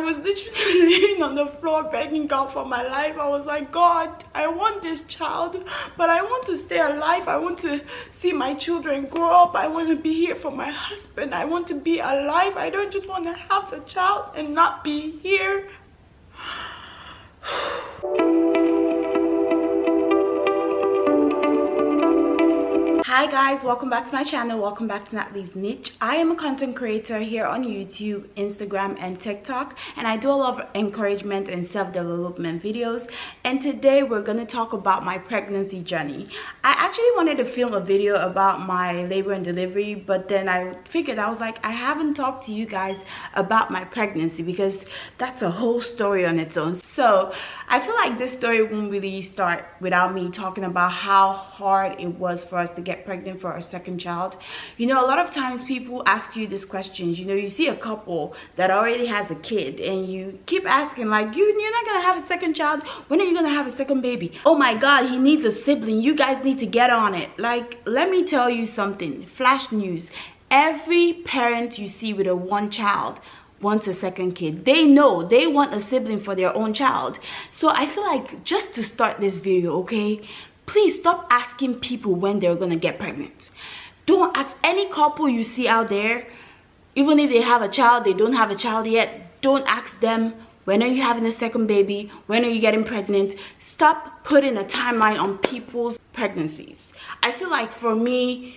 I was literally laying on the floor begging God for my life. I was like, God, I want this child, but I want to stay alive. I want to see my children grow up. I want to be here for my husband. I want to be alive. I don't just want to have the child and not be here. Hi guys, welcome back to my channel. Welcome back to Natalie's Niche. I am a content creator here on YouTube, Instagram, and TikTok, and I do a lot of encouragement and self-development videos. And today we're going to talk about my pregnancy journey. I actually wanted to film a video about my labor and delivery, but then I figured, I was like, I haven't talked to you guys about my pregnancy because that's a whole story on its own. So I feel like this story won't really start without me talking about how hard it was for us to get pregnant for our second child. You know, a lot of times people ask you these questions. You know, you see a couple that already has a kid and you keep asking, like, you're not gonna have a second child? When are you gonna have a second baby? Oh my God, he needs a sibling. You guys need to get on it. Like, let me tell you something. Flash news. Every parent you see with a one child wants a second kid. They know they want a sibling for their own child. So I feel like, just to start this video, okay, please stop asking people when they're gonna get pregnant. Don't ask any couple you see out there, even if they have a child, they don't have a child yet, don't ask them, when are you having a second baby? When are you getting pregnant? Stop putting a timeline on people's pregnancies. I feel like for me,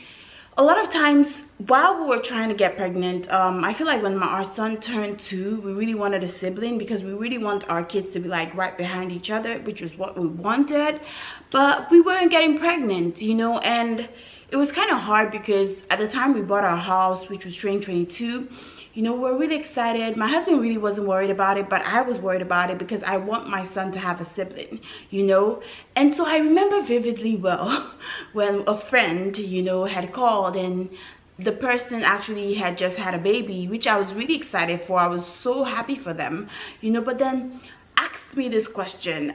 a lot of times while we were trying to get pregnant, I feel like when our son turned 2, we really wanted a sibling because we really want our kids to be like right behind each other, which was what we wanted, but we weren't getting pregnant, you know. And it was kind of hard because at the time we bought our house, which was 2022, you know, we're really excited. My husband really wasn't worried about it, but I was worried about it because I want my son to have a sibling, you know. And so I remember vividly well when a friend, you know, had called and the person actually had just had a baby, which I was really excited for. I was so happy for them, you know, but then asked me this question,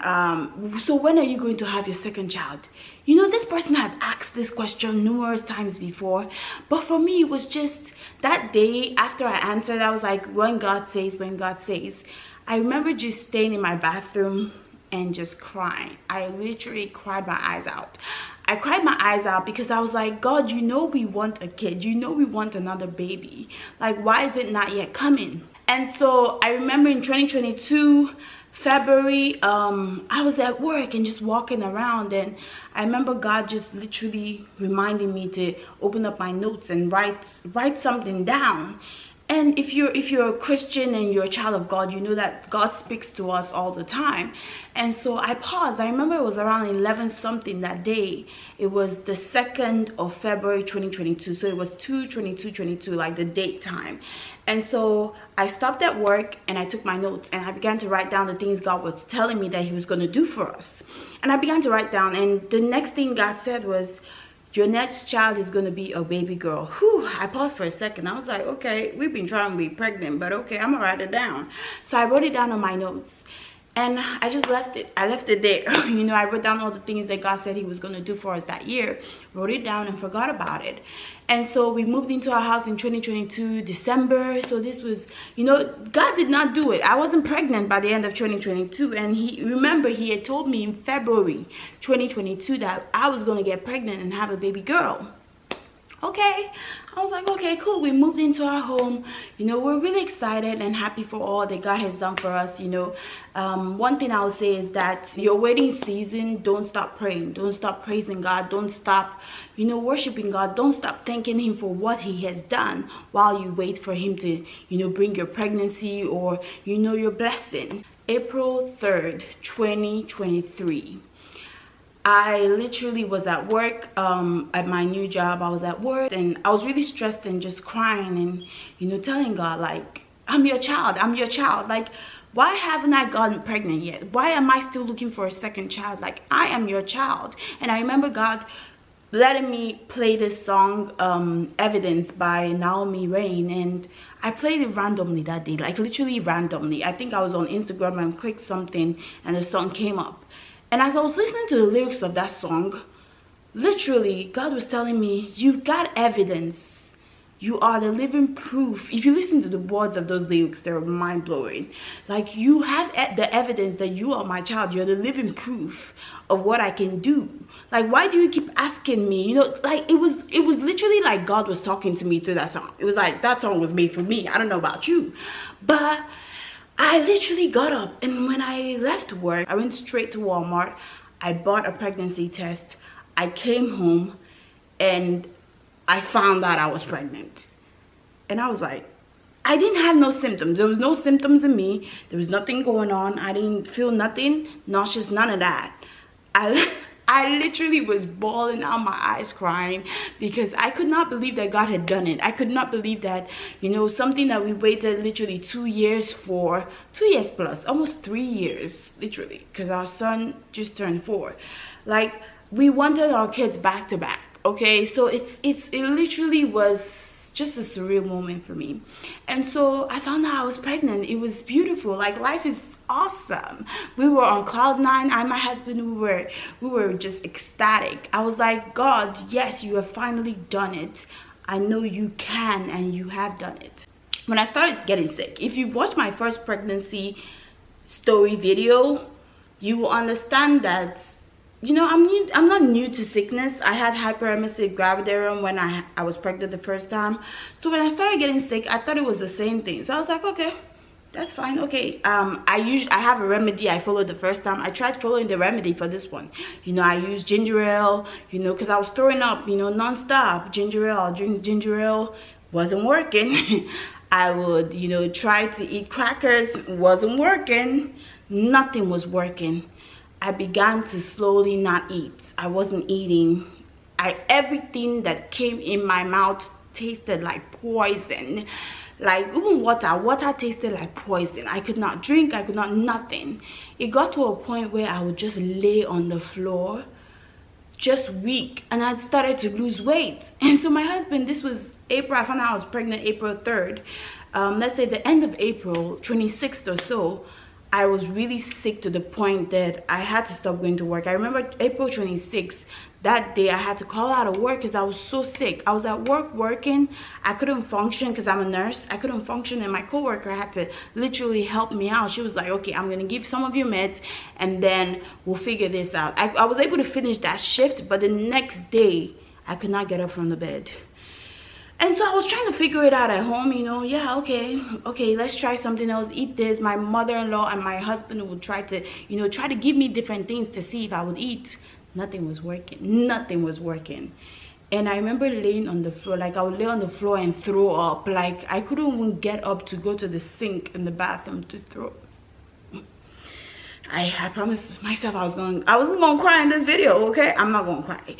so when are you going to have your second child? You know, this person had asked this question numerous times before, but for me it was just that day after I answered, I was like, when God says, when God says. I remember just staying in my bathroom and just crying. I literally cried my eyes out. I cried my eyes out because I was like, God, you know we want a kid, you know we want another baby, like why is it not yet coming? And so I remember in 2022 February, I was at work and just walking around, and I remember God just literally reminding me to open up my notes and write something down. And if you're a Christian and you're a child of God, you know that God speaks to us all the time. And so I paused. I remember it was around 11 something that day. It was the 2nd of February 2022. So it was 2/22/22, like the date time. And so I stopped at work and I took my notes and I began to write down the things God was telling me that he was going to do for us. And I began to write down, and the next thing God said was, your next child is going to be a baby girl. Whew, I paused for a second. I was like, okay, we've been trying to be pregnant, but okay, I'm gonna write it down. So I wrote it down on my notes and I just left it. I left it there. You know, I wrote down all the things that God said he was going to do for us that year, wrote it down and forgot about it. And so we moved into our house in 2022 December. So this was, you know, God did not do it. I wasn't pregnant by the end of 2022, and he had told me in February 2022 that I was going to get pregnant and have a baby girl. Okay, I was like, okay, cool. We moved into our home. You know, we're really excited and happy for all that God has done for us. You know, one thing I would say is that your wedding season, don't stop praying, don't stop praising God, don't stop, you know, worshiping God, don't stop thanking him for what he has done while you wait for him to, you know, bring your pregnancy or, you know, your blessing. April 3rd, 2023. I literally was at work, at my new job. I was at work and I was really stressed and just crying and, you know, telling God, like, I'm your child, I'm your child. Like, why haven't I gotten pregnant yet? Why am I still looking for a second child? Like, I am your child. And I remember God letting me play this song, Evidence by Naomi Rain, and I played it randomly that day, like literally randomly. I think I was on Instagram and clicked something and the song came up. And as I was listening to the lyrics of that song, literally God was telling me, you've got evidence You are the living proof. If you listen to the words of those lyrics, they're mind-blowing. Like, you have the evidence that you are my child. You're the living proof of what I can do. Like, why do you keep asking me? You know, like, it was literally like God was talking to me through that song. It was like that song was made for me. I don't know about you, but I literally got up, and when I left work, I went straight to Walmart. I bought a pregnancy test. I came home, and I found out I was pregnant. And I was like, I didn't have no symptoms. There was no symptoms in me. There was nothing going on. I didn't feel nothing, nauseous, none of that. I literally was bawling out my eyes, crying, because I could not believe that God had done it. I could not believe that, you know, something that we waited literally 2 years for, 2 years plus, almost 3 years, literally, because our son just turned 4. Like, we wanted our kids back to back. Okay, so it literally was just a surreal moment for me. And so I found out I was pregnant. It was beautiful. Like, life is awesome. We were on cloud 9. I and my husband, we were just ecstatic. I was like, God, yes, you have finally done it. I know you can, and you have done it. When I started getting sick, if you watch my first pregnancy story video, you will understand that, you know, I'm not new to sickness. I had hyperemesis, Gravidarum when I was pregnant the first time. So when I started getting sick, I thought it was the same thing. So I was like, okay, that's fine. Okay, I have a remedy I followed the first time. I tried following the remedy for this one. You know, I used ginger ale, you know, because I was throwing up, you know, non-stop. Ginger ale, I'll drink ginger ale, wasn't working. I would, you know, try to eat crackers, wasn't working. Nothing was working. I began to slowly not eat. I wasn't eating. Everything that came in my mouth tasted like poison. Like, even water tasted like poison. I could not drink, I could not nothing. It got to a point where I would just lay on the floor, just weak, and I started to lose weight. And so my husband, this was April, I found out I was pregnant April 3rd. Let's say the end of April, 26th or so, I was really sick to the point that I had to stop going to work. I remember April 26th, that day I had to call out of work because I was so sick. I was at work working. I couldn't function because I'm a nurse. I couldn't function, and my coworker had to literally help me out. She was like, okay, I'm going to give some of your meds and then we'll figure this out. I was able to finish that shift, but the next day I could not get up from the bed. And so I was trying to figure it out at home, you know. Yeah, okay, let's try something else. Eat this. My mother-in-law and my husband would try to, you know, try to give me different things to see if I would eat. Nothing was working. Nothing was working. And I remember laying on the floor. Like, I would lay on the floor and throw up. Like, I couldn't even get up to go to the sink in the bathroom to throw. I promised myself I wasn't gonna cry in this video, okay? I'm not gonna cry.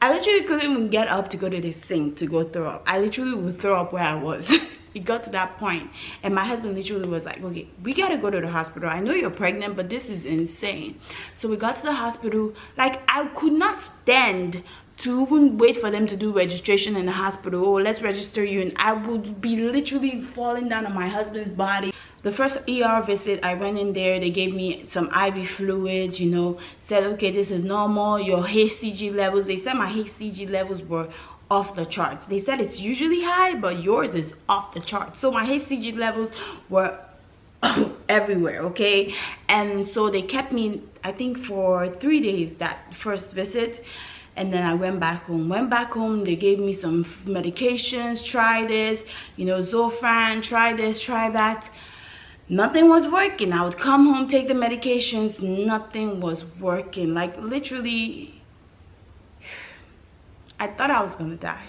I literally couldn't even get up to go to the sink to go throw up. I literally would throw up where I was. It got to that point, and my husband literally was like, okay, we gotta go to the hospital. I know you're pregnant, but this is insane. So we got to the hospital. Like, I could not stand to even wait for them to do registration in the hospital. Oh, let's register you. And I would be literally falling down on my husband's body. The first ER visit, I went in there, they gave me some IV fluids, you know, said, okay, this is normal, your HCG levels. They said my HCG levels were off the charts. They said it's usually high, but yours is off the charts. So my HCG levels were everywhere, okay? And so they kept me, I think, for 3 days, that first visit. And then I went back home. They gave me some medications. Try this, you know, Zofran, try this, try that. Nothing was working. I would come home, take the medications. Nothing was working. Like, literally, I thought I was gonna die.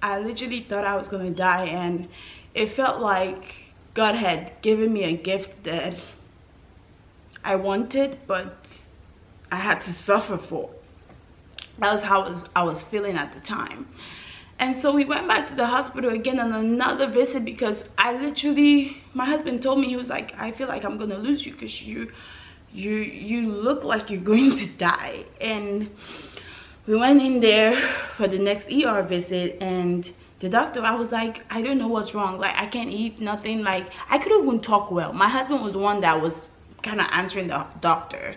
I literally thought I was gonna die, and it felt like God had given me a gift that I wanted, but I had to suffer for. That was how I was feeling at the time. And so we went back to the hospital again on another visit, because I literally, my husband told me, he was like, I feel like I'm gonna lose you because you look like you're going to die. And we went in there for the next ER visit, and the doctor, I was like, I don't know what's wrong. Like, I can't eat nothing. Like, I couldn't even talk well. My husband was the one that was kind of answering the doctor.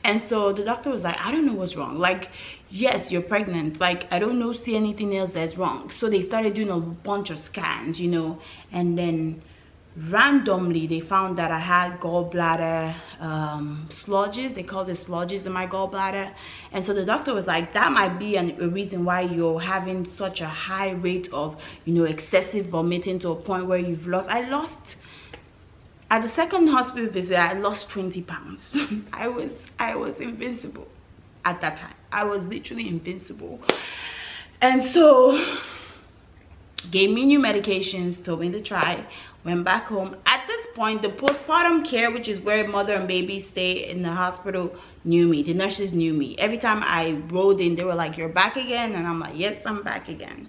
And so the doctor was like, I don't know what's wrong. Like, yes, you're pregnant. Like, I don't see anything else that's wrong. So they started doing a bunch of scans, you know, and then randomly they found that I had gallbladder sludges. They called it sludges in my gallbladder. And so the doctor was like, that might be a reason why you're having such a high rate of, you know, excessive vomiting to a point where you've lost. At the second hospital visit, I lost 20 pounds. I was invincible at that time. I was literally invincible. And so gave me new medications, told me to try, went back home. At this point, the postpartum care, which is where mother and baby stay in the hospital, knew me. The nurses knew me. Every time I rolled in, they were like, you're back again? And I'm like, yes, I'm back again.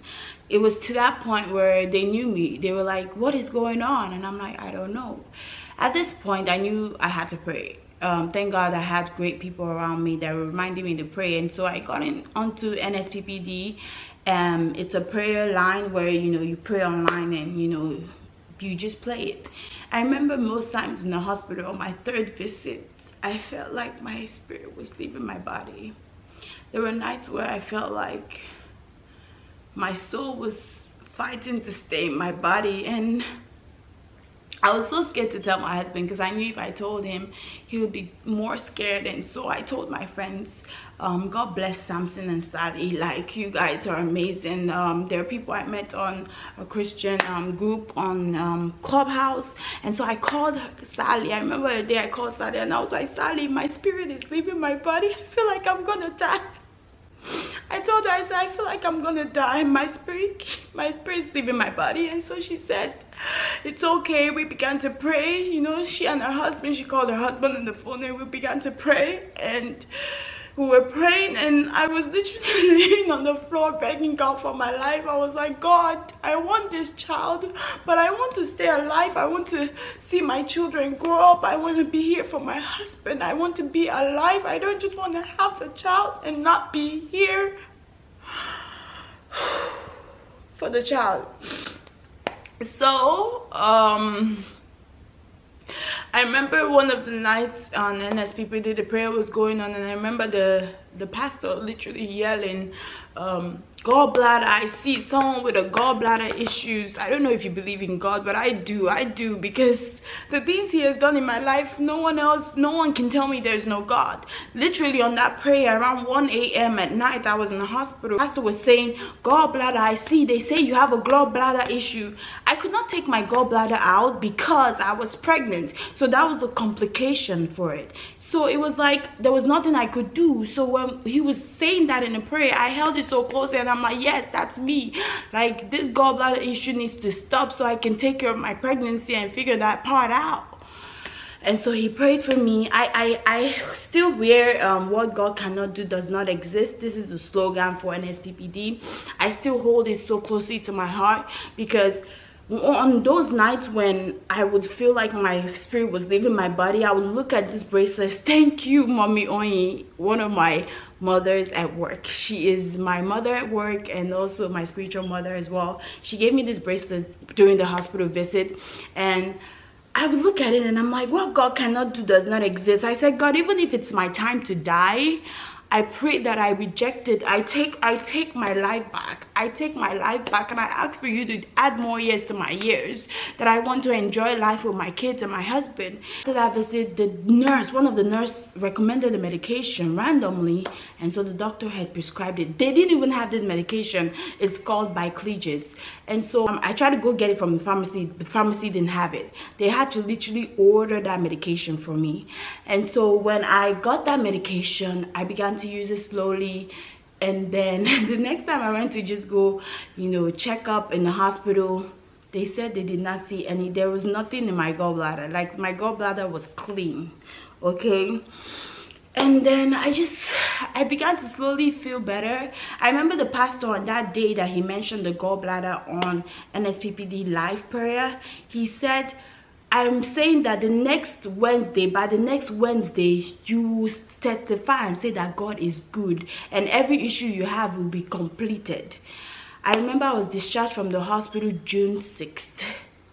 It was to that point where they knew me. They were like, what is going on? And I'm like, I don't know. At this point, I knew I had to pray. Thank God I had great people around me that were reminding me to pray. And so I got onto NSPPD. It's a prayer line where, you know, you pray online and, you know, you just play it. I remember most times in the hospital on my third visit, I felt like my spirit was leaving my body. There were nights where I felt like my soul was fighting to stay in my body, and I was so scared to tell my husband because I knew if I told him, he would be more scared. And so I told my friends, God bless Samson and Sally, like, you guys are amazing. There are people I met on a Christian group on Clubhouse. And so I called Sally. I remember the day I called Sally and I was like, Sally, my spirit is leaving my body. I feel like I'm gonna die. I told her, I said, I feel like I'm gonna die. My spirit's leaving my body. And so she said, it's okay. We began to pray. You know, she and her husband, she called her husband on the phone and we began to pray. And we were praying and I was literally laying on the floor begging God for my life. I was like, God, I want this child, but I want to stay alive. I want to see my children grow up. I want to be here for my husband. I want to be alive. I don't just want to have the child and not be here for the child. So I remember one of the nights on NSPPD, the prayer was going on, and I remember the pastor literally yelling, gallbladder, I see someone with a gallbladder issues. I don't know if you believe in God, but I do, because the things he has done in my life, no one can tell me there's no God. Literally on that prayer around 1 a.m. at night, I was in the hospital. The pastor was saying, gallbladder, I see, they say you have a gallbladder issue. I could not take my gallbladder out because I was pregnant, so that was a complication for it. So it was like there was nothing I could do. So when he was saying that in a prayer, I held it so closely and I'm like, yes, that's me. Like, this gallbladder issue needs to stop so I can take care of my pregnancy and figure that part out. And so he prayed for me. I still wear what God cannot do does not exist. This is the slogan for NSPPD. I still hold it so closely to my heart, because on those nights when I would feel like my spirit was leaving my body, I would look at this bracelet. Thank you, Mommy Onyi, one of my mothers at work. She is my mother at work and also my spiritual mother as well. She gave me this bracelet during the hospital visit, and I would look at it and I'm like, what God cannot do does not exist. I said, God, even if it's my time to die, I pray that I reject it. I take my life back. I take my life back, and I ask for you to add more years to my years, that I want to enjoy life with my kids and my husband. After that visit, one of the nurses recommended a medication randomly, and so the doctor had prescribed it. They didn't even have this medication. It's called Biclegis. And so I tried to go get it from the pharmacy. The pharmacy didn't have it. They had to literally order that medication for me. And so when I got that medication, I began to use it slowly. And then the next time I went to just go, you know, check up in the hospital, they said they did not see any. There was nothing in my gallbladder. Like, my gallbladder was clean, okay? And then I began to slowly feel better. I remember the pastor on that day that he mentioned the gallbladder on NSPPD live prayer. He said, I'm saying that by the next Wednesday, you testify and say that God is good and every issue you have will be completed. I remember I was discharged from the hospital June 6th.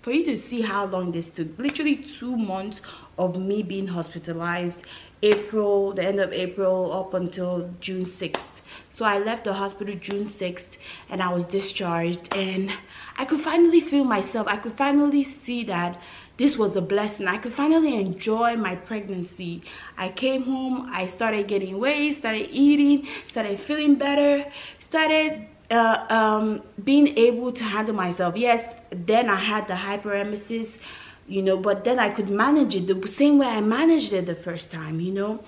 for you to see how long this took. Literally 2 months of me being hospitalized. April, the end of April up until June 6th. So I left the hospital June 6th and I was discharged, and I could finally feel myself. I could finally see that this was a blessing. I could finally enjoy my pregnancy. I came home, I started getting weight, started eating, started feeling better, started being able to handle myself. Yes, then I had the hyperemesis, you know, but then I could manage it the same way I managed it the first time, you know.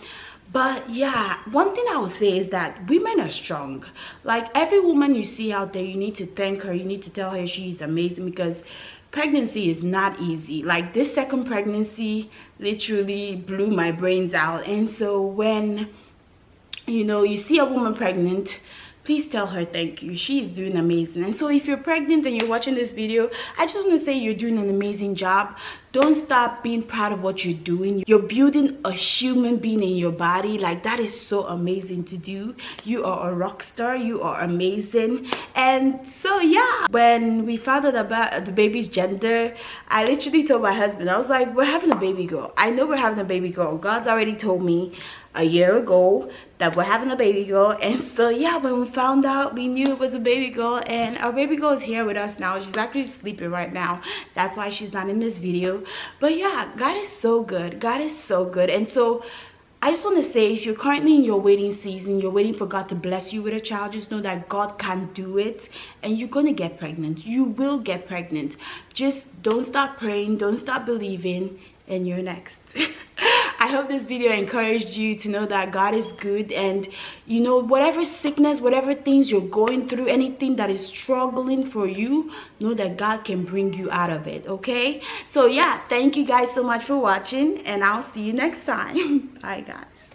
But yeah, one thing I would say is that women are strong. Like, every woman you see out there, you need to thank her. You need to tell her she's amazing, because pregnancy is not easy. Like, this second pregnancy literally blew my brains out. And so when, you know, you see a woman pregnant, please tell her thank you. She is doing amazing. And so if you're pregnant and you're watching this video, I just want to say you're doing an amazing job. Don't stop being proud of what you're doing. You're building a human being in your body. Like, that is so amazing to do. You are a rock star. You are amazing. And so yeah, when we found out about the baby's gender, I literally told my husband, I was like, we're having a baby girl. I know we're having a baby girl. God's already told me a year ago that we're having a baby girl. And so yeah, when we found out, we knew it was a baby girl, and our baby girl is here with us now. She's actually sleeping right now. That's why she's not in this video. But yeah, God is so good. God is so good. And so I just want to say, if you're currently in your waiting season, you're waiting for God to bless you with a child, just know that God can do it, and you're going to get pregnant. You will get pregnant. Just don't stop praying, don't stop believing, and you're next. I hope this video encouraged you to know that God is good, and you know, whatever sickness, whatever things you're going through, anything that is struggling for you, know that God can bring you out of it. Okay, so yeah, thank you guys so much for watching, and I'll see you next time. Bye guys.